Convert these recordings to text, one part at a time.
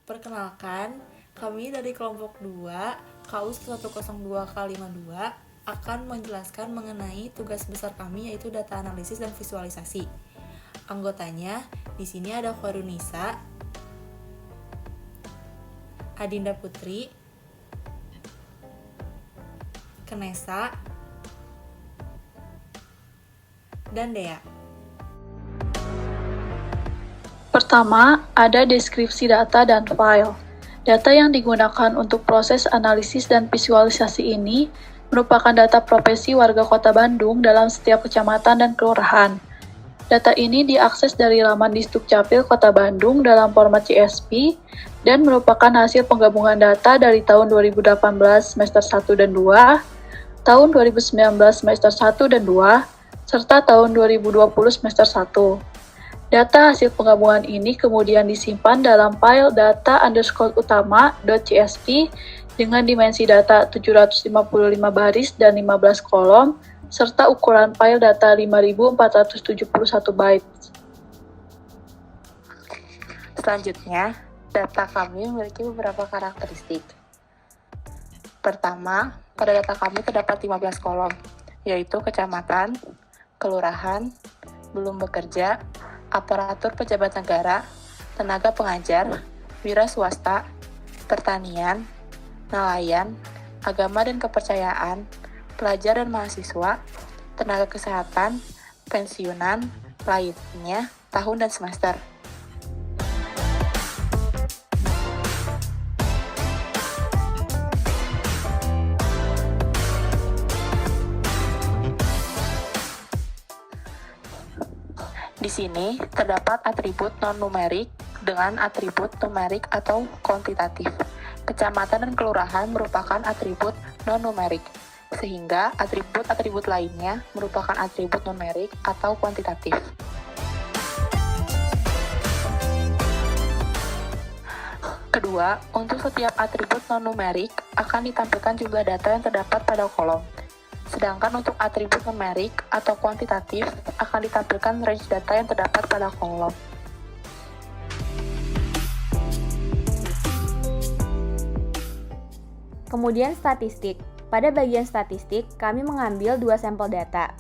Perkenalkan, kami dari kelompok 2, KAUS 102K52 akan menjelaskan mengenai tugas besar kami yaitu data analisis dan visualisasi. Anggotanya di sini ada Khorunisa, Adinda Putri, Kenesa, dan Dea. Pertama, ada deskripsi data dan file. Data yang digunakan untuk proses analisis dan visualisasi ini merupakan data profesi warga Kota Bandung dalam setiap kecamatan dan kelurahan. Data ini diakses dari laman Disdukcapil Kota Bandung dalam format CSV dan merupakan hasil penggabungan data dari tahun 2018 semester 1 dan 2, tahun 2019 semester 1 dan 2, serta tahun 2020 semester 1. Data hasil penggabungan ini kemudian disimpan dalam file data_utama.csv dengan dimensi data 755 baris dan 15 kolom, serta ukuran file data 5471 bytes. Selanjutnya, data kami memiliki beberapa karakteristik. Pertama, pada data kami terdapat 15 kolom, yaitu kecamatan, kelurahan, belum bekerja, aparatur pejabat negara, tenaga pengajar, wira swasta, pertanian, nelayan, agama dan kepercayaan, pelajar dan mahasiswa, tenaga kesehatan, pensiunan, lainnya, tahun dan semester. Di sini terdapat atribut non-numerik dengan atribut numerik atau kuantitatif. Kecamatan dan kelurahan merupakan atribut non-numerik, sehingga atribut-atribut lainnya merupakan atribut numerik atau kuantitatif. Kedua, untuk setiap atribut non-numerik akan ditampilkan jumlah data yang terdapat pada kolom. Sedangkan untuk atribut numerik atau kuantitatif akan ditampilkan range data yang terdapat pada kolom. Kemudian statistik. Pada bagian statistik, kami mengambil 2 sampel data.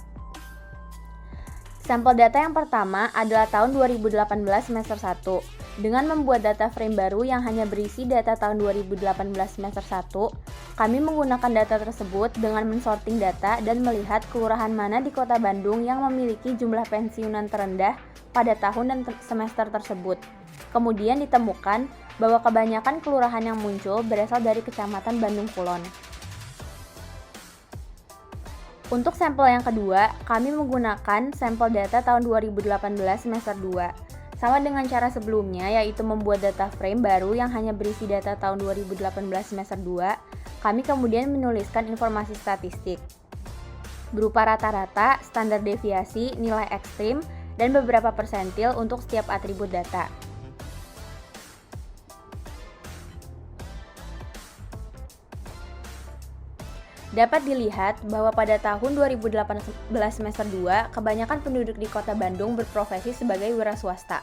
Sampel data yang pertama adalah tahun 2018 semester 1. Dengan membuat data frame baru yang hanya berisi data tahun 2018 semester 1, kami menggunakan data tersebut dengan mensorting data dan melihat kelurahan mana di Kota Bandung yang memiliki jumlah pensiunan terendah pada tahun dan semester tersebut. Kemudian ditemukan bahwa kebanyakan kelurahan yang muncul berasal dari Kecamatan Bandung Kulon. Untuk sampel yang kedua, kami menggunakan sampel data tahun 2018 semester 2. Sama dengan cara sebelumnya, yaitu membuat data frame baru yang hanya berisi data tahun 2018 semester 2, kami kemudian menuliskan informasi statistik berupa rata-rata, standar deviasi, nilai ekstrim, dan beberapa persentil untuk setiap atribut data. Dapat dilihat bahwa pada tahun 2018 semester 2, kebanyakan penduduk di Kota Bandung berprofesi sebagai wira swasta.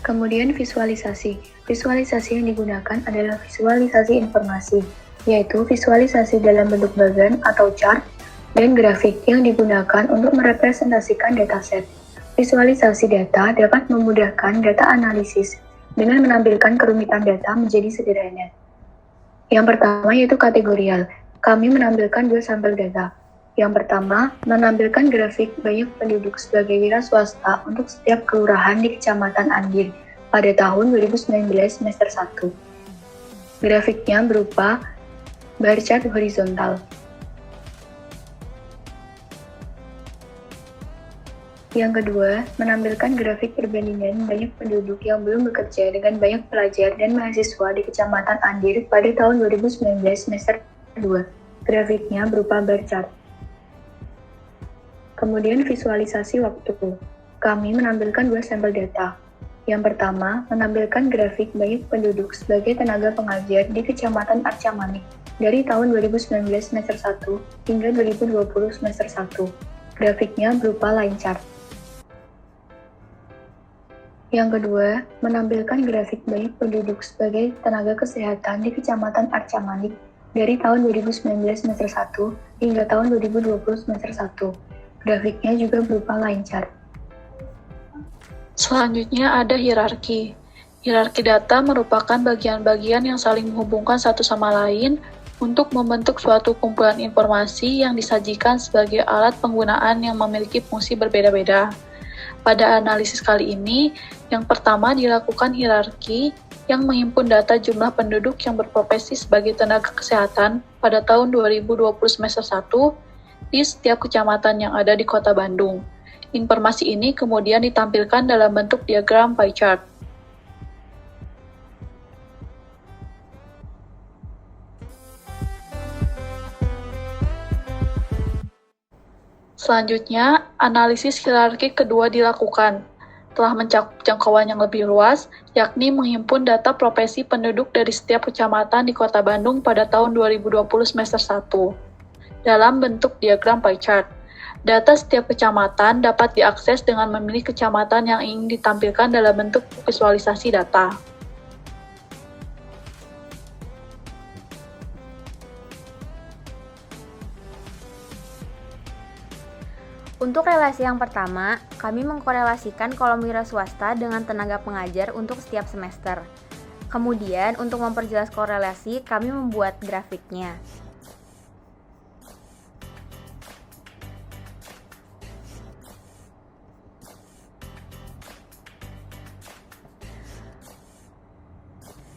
Kemudian visualisasi. Visualisasi yang digunakan adalah visualisasi informasi, yaitu visualisasi dalam bentuk bagan atau chart dan grafik yang digunakan untuk merepresentasikan dataset. Visualisasi data dapat memudahkan data analisis dengan menampilkan kerumitan data menjadi sederhana. Yang pertama yaitu kategorial. Kami menampilkan 2 sampel data. Yang pertama, menampilkan grafik banyak penduduk sebagai wira swasta untuk setiap kelurahan di Kecamatan Andir pada tahun 2019 semester 1. Grafiknya berupa bar chart horizontal. Yang kedua, menampilkan grafik perbandingan banyak penduduk yang belum bekerja dengan banyak pelajar dan mahasiswa di Kecamatan Andir pada tahun 2019 semester 2. Grafiknya berupa bar chart. Kemudian visualisasi waktu. Kami menampilkan 2 sampel data. Yang pertama, menampilkan grafik banyak penduduk sebagai tenaga pengajar di Kecamatan Arca Manik dari tahun 2019 semester 1 hingga 2020 semester 1. Grafiknya berupa line chart. Yang kedua, menampilkan grafik baik penduduk sebagai tenaga kesehatan di Kecamatan Arca Manik dari tahun 2019 semester 1 hingga tahun 2020 semester 1. Grafiknya juga berupa line chart. Selanjutnya ada hierarki. Hierarki data merupakan bagian-bagian yang saling menghubungkan satu sama lain untuk membentuk suatu kumpulan informasi yang disajikan sebagai alat penggunaan yang memiliki fungsi berbeda-beda. Pada analisis kali ini, yang pertama dilakukan hierarki yang menghimpun data jumlah penduduk yang berprofesi sebagai tenaga kesehatan pada tahun 2020 semester 1 di setiap kecamatan yang ada di Kota Bandung. Informasi ini kemudian ditampilkan dalam bentuk diagram pie chart. Selanjutnya, analisis hierarki kedua dilakukan. Telah mencakup jangkauan yang lebih luas, yakni menghimpun data profesi penduduk dari setiap kecamatan di Kota Bandung pada tahun 2020 semester 1, dalam bentuk diagram pie chart. Data setiap kecamatan dapat diakses dengan memilih kecamatan yang ingin ditampilkan dalam bentuk visualisasi data. Untuk relasi yang pertama, kami mengkorelasikan kolom wira swasta dengan tenaga pengajar untuk setiap semester. Kemudian, untuk memperjelas korelasi, kami membuat grafiknya.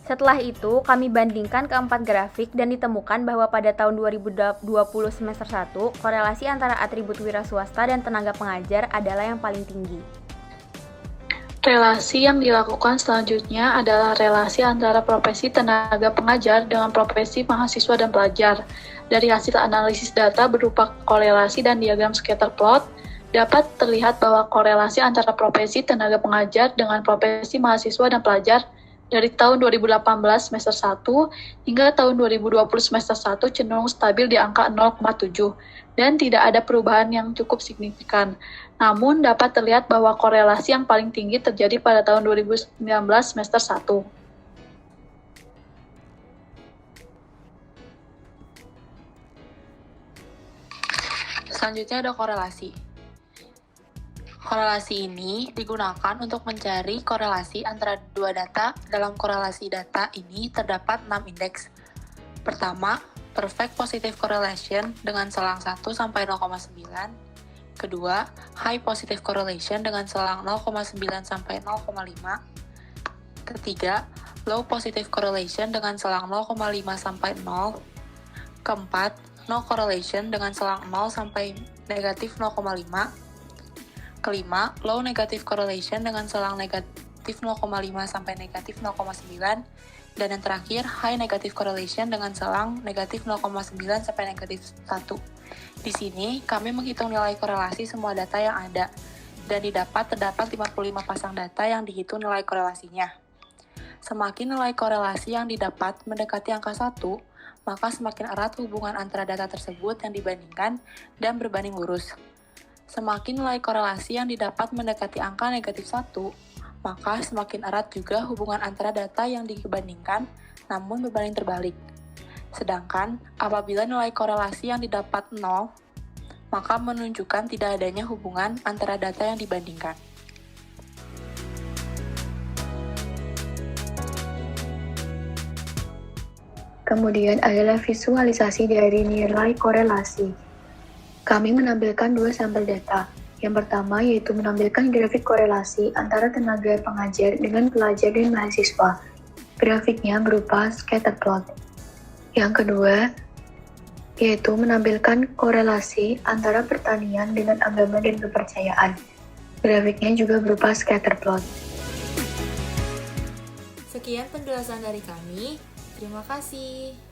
Setelah itu, kami bandingkan keempat grafik dan ditemukan bahwa pada tahun 2020 semester 1, korelasi antara atribut wira swasta dan tenaga pengajar adalah yang paling tinggi. Relasi yang dilakukan selanjutnya adalah relasi antara profesi tenaga pengajar dengan profesi mahasiswa dan pelajar. Dari hasil analisis data berupa korelasi dan diagram scatter plot, dapat terlihat bahwa korelasi antara profesi tenaga pengajar dengan profesi mahasiswa dan pelajar dari tahun 2018 semester 1 hingga tahun 2020 semester 1 cenderung stabil di angka 0,7 dan tidak ada perubahan yang cukup signifikan. Namun dapat terlihat bahwa korelasi yang paling tinggi terjadi pada tahun 2019 semester 1. Selanjutnya ada korelasi. Korelasi ini digunakan untuk mencari korelasi antara dua data. Dalam korelasi data ini terdapat 6 indeks. Pertama, perfect positive correlation dengan selang 1 sampai 0,9. Kedua, high positive correlation dengan selang 0,9 sampai 0,5. Ketiga, low positive correlation dengan selang 0,5 sampai 0. Keempat, no correlation dengan selang 0 sampai negatif 0,5. Kelima, low negative correlation dengan selang negatif 0,5 sampai negatif 0,9. Dan yang terakhir, high negative correlation dengan selang negatif 0,9 sampai negatif 1. Di sini, kami menghitung nilai korelasi semua data yang ada, dan terdapat 55 pasang data yang dihitung nilai korelasinya. Semakin nilai korelasi yang didapat mendekati angka 1, maka semakin erat hubungan antara data tersebut yang dibandingkan dan berbanding lurus. Semakin nilai korelasi yang didapat mendekati angka negatif 1, maka semakin erat juga hubungan antara data yang dibandingkan, namun berbanding terbalik. Sedangkan, apabila nilai korelasi yang didapat 0, maka menunjukkan tidak adanya hubungan antara data yang dibandingkan. Kemudian adalah visualisasi dari nilai korelasi. Kami menampilkan 2 sampel data. Yang pertama yaitu menampilkan grafik korelasi antara tenaga pengajar dengan pelajar dan mahasiswa. Grafiknya berupa scatter plot. Yang kedua yaitu menampilkan korelasi antara pertanian dengan agama dan kepercayaan. Grafiknya juga berupa scatter plot. Sekian penjelasan dari kami. Terima kasih.